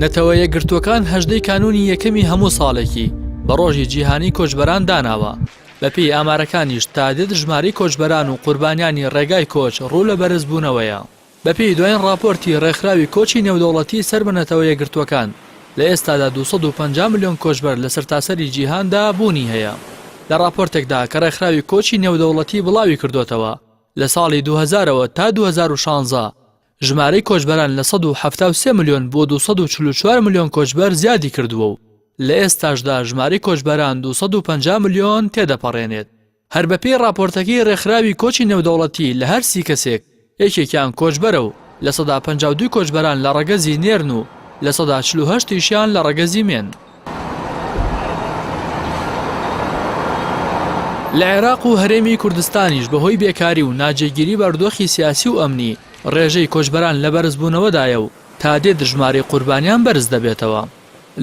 نەتەوە یەکگرتووەکان هەژدەی کانونی یەکەمی هەموو ساڵێکی بە ڕۆژی جیهانی کۆچبەران داناوە. بەپێی ئامارەکانیش تا دێت ژمارەی کۆچبەران و قوربانیانی ڕێگای کۆچ ڕوو لە بەرزبوونەوەیە. بەپێی دوایین راپۆرتی ڕێکخراوی کۆچی نێودەوڵەتی سەر بە نەتەوە یەکگرتووەکان لە ئێستادا 250 ملیۆن کۆچبەر لە سەرتاسەری جیهاندا بوونی هەیە. لە راپۆرتێکدا کە ڕێکخراوی کۆچی نێودەوڵەتی بڵاوی کردوتەوە لە ساڵی 2000ەوە تا 2016 ژمارەی کۆچبەران لە 173 ملیۆن بۆ 244 ملیۆن کۆچبەر زیادی کردووە و لە ئێستاشدا ژمارەی کۆچبەران 250 ملیۆن تێدەپەڕێنێت. هەر بەپێی راپۆرتەکەی ڕێکخراوی کۆچی نێودەوڵەتی لە هەر 30 کەسێک یەکێکیان کۆچبەرە و لە 152 کۆچبەران لە ڕەگەزی نێرن و لە 148 لە ڕەگەزی مێن. لە عێراق و هەرێمی کوردستانیش بەهۆی بێکاری و ناجێگیری بەردۆخی سیاسی و ئەمنی ڕێژەی کۆچبەران لە بەرزبوونەوەدایە و تا دێت ژمارەی قوربانیان بەرز دەبێتەوە.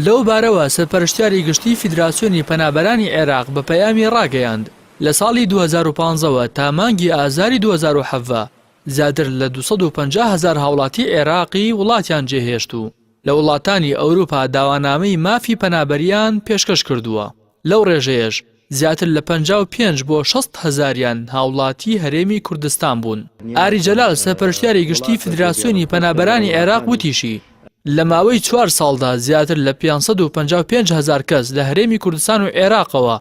لەو بارەوە سەرپەرشتیاری گشتی فیدراسیۆنی پەنابەرانی عێراق بە پەیامی ڕاگەیاند لە ساڵی 2015ەوە تا مانگی ئازاری 2017 زیاتر لە 250,000 هاوڵاتی عێراقی وڵاتیان جێهێشت و لە وڵاتانی ئەوروپا داوانامەی مافی پەنابەریان پێشکەش کردووە. لەو ڕێژەیەش زیاتر لە 55 بۆ 60,000یان هاوڵاتی هەرێمی کوردستان بوون. ئاری جەلال سەرپەرشتیاری گشتی فیدراسیۆنی پەنابەرانی عێراق وتیشی لە ماوەی 4 ساڵدا زیاتر لە 555,000 کەس لە هەرێمی کوردستان و عێراقەوە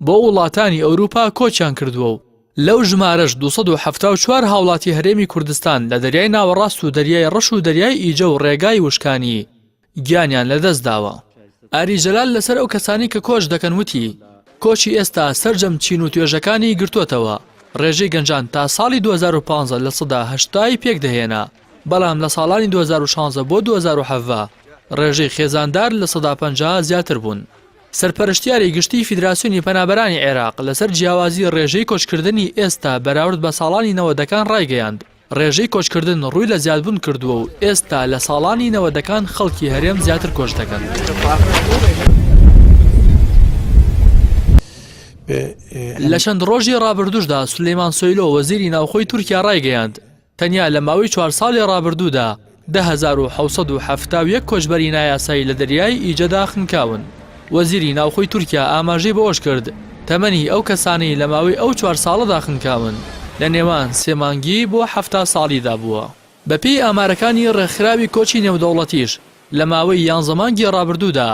بۆ وڵاتانی ئەوروپا کۆچیان کردووە و لەو ژمارەش 274 هاوڵاتی هەرێمی کوردستان لە دەریای ناوەڕاست و دەریای ڕەش و دەریای ئیجە و ڕێگای وشکانی گیانیان لەدەست داوە. ئاری جەلال لەسەر ئەو کەسانی کە کۆچ دەکەن وتی کۆچی ئێستا سەرجەم چین و توێژەکانی گرتووەتەوە. ڕێژەی گەنجان تا ساڵی 2015 لە 80 پێک دەهێنا، بەڵام لە ساڵانی 2016 بۆ 2017 ڕێژەی خێزاندار لە 150 زیاتر بوون. سەرپەرشتیاری گشتی فیدراسیۆنی پەنابەرانی عێراق لەسەر جیاوازی ڕێژەی کۆچکردنی ئێستا بەراورد بە ساڵانی 90ەکان ڕایگەیاند. ڕێژەی کۆچکردن ڕووی لە زیادبوون کردووە و ئێستا لە ساڵانی 90ەکان خەڵکی هەرێم زیاتر کۆچ دەکەن. لە چەند ڕۆژی ڕابردووشدا سولەیمان سۆیلۆ وەزیری ناوخۆی تورکیا ڕایگەیاند تەنیا لە ماوەی 4 ساڵی ڕابردوودا 10,771 کۆچبەری نایاسایی لە دەریای ئیجەدا خنکاون. وەزیری ناوخۆی تورکیا ئاماژەی بەوەش کرد تەمەنی ئەو کەسانەی لە ماوەی ئەو 4 ساڵەدا خنکاون لە نێوان 3 مانگی بۆ 7 ساڵیدا بووە. بەپێی ئامارەکانی ڕێکخراوی کۆچی نێودەوڵەتیش لە ماوەی 11 مانگی ڕابردوودا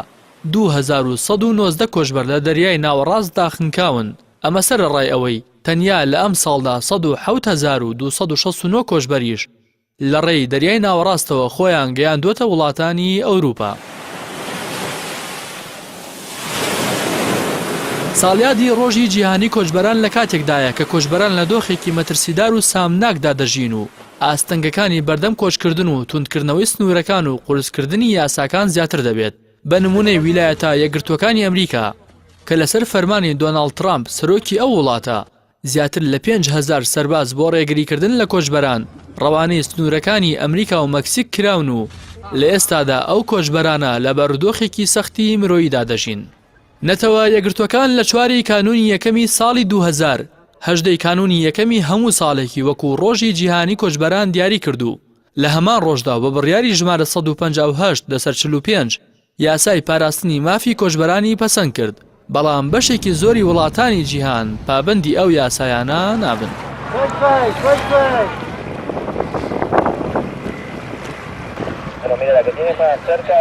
2190 کۆچبەر لە دەریای ناوەڕاستدا خنکاون. ئەمە سەرەڕای ئەوەی تەنیا لە ئەم ساڵدا 107,269 کۆچبەریش لە ڕێی دەریای ناوەڕاستەوە خۆیان گەیاندووەتە وڵاتانی ئەوروپا. ساڵیادی ڕۆژی جیهانی کۆچبەران لە کاتێکدایە کە کۆچبەران لە دۆخێکی مەترسیدار و سامناکدا دەژین و ئاستەنگەکانی بەردەم کۆچکردن و توندکردنەوەی سنوورەکان و قورسکردنی یاساکان زیاتر دەبێت. بە نمونەی ویلایەتە یەکگرتووەکانی ئەمریکا کە لەسەر فەرمانی دۆناڵد ترامپ سەرۆکی ئەو وڵاتە زیاتر لە 5,000 سەرباز بۆ ڕێگریکردن لە کۆچبەران ڕەوانەی سنوورەکانی ئەمریکا و مەکسیک کراون و لە ئێستادا ئەو کۆچبەرانە لە بەردۆخێکی سەختی مرۆییدا دەژین. نەتەوە یەکگرتووەکان لە 4 کانونی یەکەمی ساڵی 2000 هەژدەی کانونی یەکەمی هەموو ساڵێکی وەکو ڕۆژی جیهانی کۆچبەران دیاری کردو. لە هەمان ڕۆژدا بە بڕیاری ژمارە 158/45 یاسای پاراستنی مافی کۆچبەرانی پەسەند کرد، بەڵام بەشێکی زۆری وڵاتانی جیهان پابەندی ئەو یاسایانە نابن. Pero mira, la que tiene más cerca,